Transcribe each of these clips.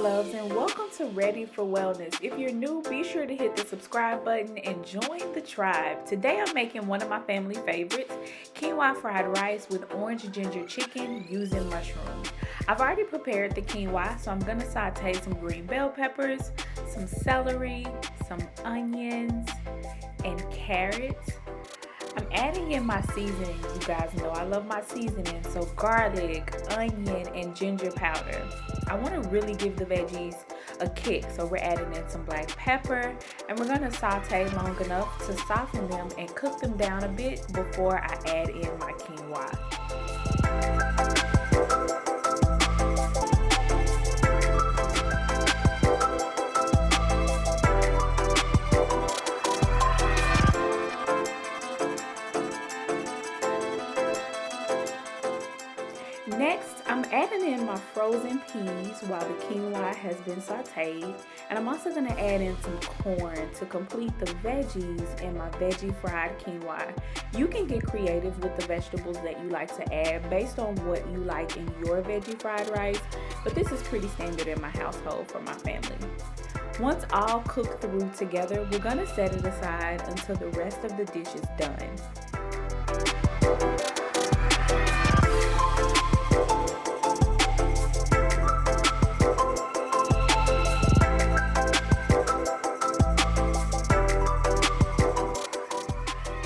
loves, and welcome to Ready for Wellness. If you're new, be sure to hit the subscribe button and join the tribe. Today I'm making one of my family favorites, quinoa fried rice with orange ginger chicken using mushrooms. I've already prepared the quinoa, so I'm going to saute some green bell peppers, some celery, some onions, and carrots. I'm adding in my seasoning. You guys know I love my seasoning, so garlic, onion, and ginger powder. I want to really give the veggies a kick, so we're adding in some black pepper, and we're going to saute long enough to soften them and cook them down a bit before I add in my quinoa. Next, I'm adding in my frozen peas while the quinoa has been sauteed, and I'm also going to add in some corn to complete the veggies in my veggie fried quinoa. You can get creative with the vegetables that you like to add based on what you like in your veggie fried rice, but this is pretty standard in my household for my family. Once all cooked through together, we're going to set it aside until the rest of the dish is done.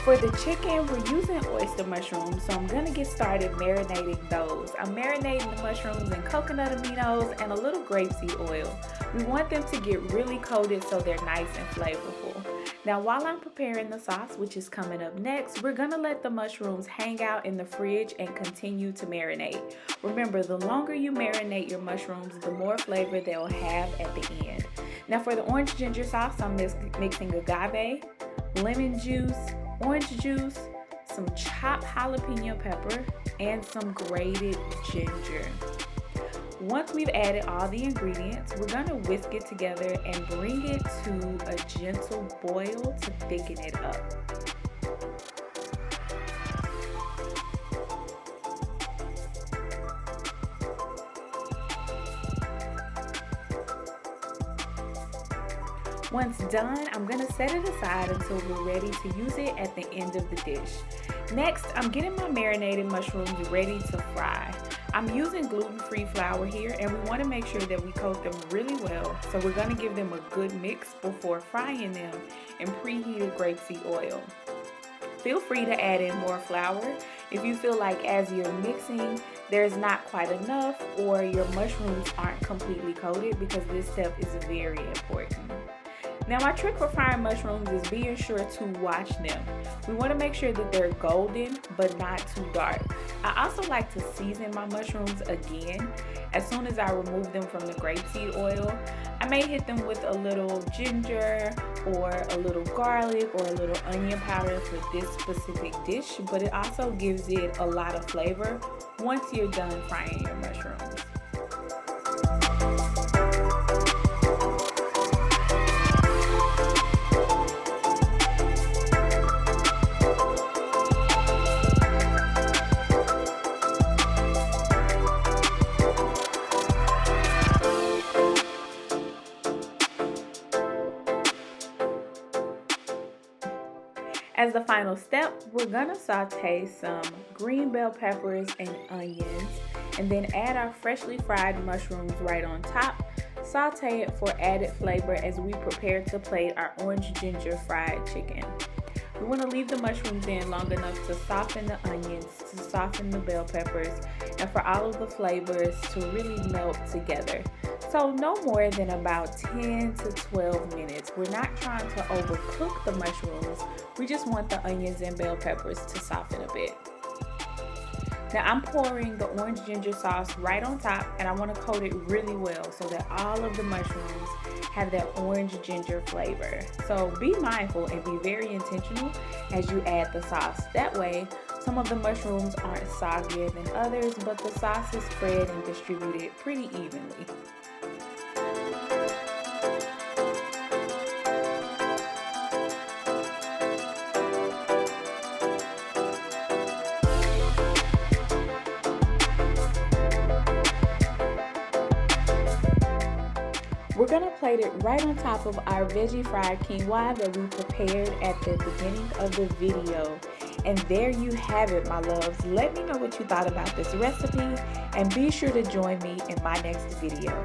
For the chicken, we're using oyster mushrooms, so I'm going to get started marinating those. I'm marinating the mushrooms in coconut aminos and a little grapeseed oil. We want them to get really coated so they're nice and flavorful. Now, while I'm preparing the sauce, which is coming up next, we're going to let the mushrooms hang out in the fridge and continue to marinate. Remember, the longer you marinate your mushrooms, the more flavor they'll have at the end. Now, for the orange ginger sauce, I'm mixing agave, lemon juice, orange juice, some chopped jalapeno pepper, and some grated ginger. Once we've added all the ingredients, we're going to whisk it together and bring it to a gentle boil to thicken it up. Once done, I'm going to set it aside until we're ready to use it at the end of the dish. Next, I'm getting my marinated mushrooms ready to fry. I'm using gluten-free flour here, and we want to make sure that we coat them really well, so we're going to give them a good mix before frying them in preheated grapeseed oil. Feel free to add in more flour if you feel like as you're mixing there's not quite enough or your mushrooms aren't completely coated, because this step is very important. Now, my trick for frying mushrooms is being sure to wash them. We want to make sure that they're golden but not too dark. I also like to season my mushrooms again as soon as I remove them from the grapeseed oil. I may hit them with a little ginger or a little garlic or a little onion powder for this specific dish, but it also gives it a lot of flavor once you're done frying your mushrooms. As the final step, we're gonna saute some green bell peppers and onions, and then add our freshly fried mushrooms right on top. Saute it for added flavor as we prepare to plate our orange ginger fried chicken. We want to leave the mushrooms in long enough to soften the onions, to soften the bell peppers, and for all of the flavors to really melt together. So no more than about 10 to 12 minutes. We're not trying to overcook the mushrooms. We just want the onions and bell peppers to soften a bit. Now I'm pouring the orange ginger sauce right on top, and I want to coat it really well so that all of the mushrooms have that orange ginger flavor. So be mindful and be very intentional as you add the sauce. That way, some of the mushrooms aren't soggier than others, but the sauce is spread and distributed pretty evenly. We're gonna plate it right on top of our veggie fried quinoa that we prepared at the beginning of the video. And there you have it, my loves. Let me know what you thought about this recipe and be sure to join me in my next video.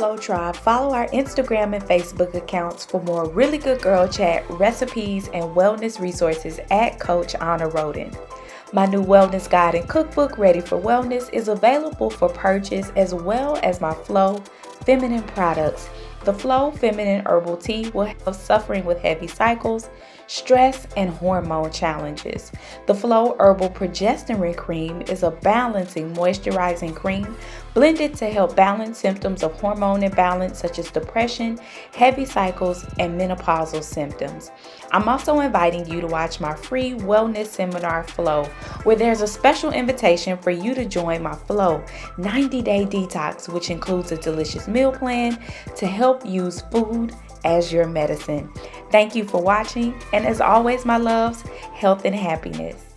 Flow Tribe, follow our Instagram and Facebook accounts for more really good girl chat, recipes, and wellness resources at Coach Anna Roden. My new wellness guide and cookbook, Ready for Wellness, is available for purchase, as well as my Flow feminine products. The Flow feminine herbal tea will help suffering with heavy cycles, stress, and hormone challenges. The Flow herbal progesterone cream is a balancing, moisturizing cream blended to help balance symptoms of hormone imbalance such as depression, heavy cycles, and menopausal symptoms. I'm also inviting you to watch my free wellness seminar, Flow, where there's a special invitation for you to join my Flow 90-day detox, which includes a delicious meal plan to help use food as your medicine. Thank you for watching, and as always, my loves, health and happiness.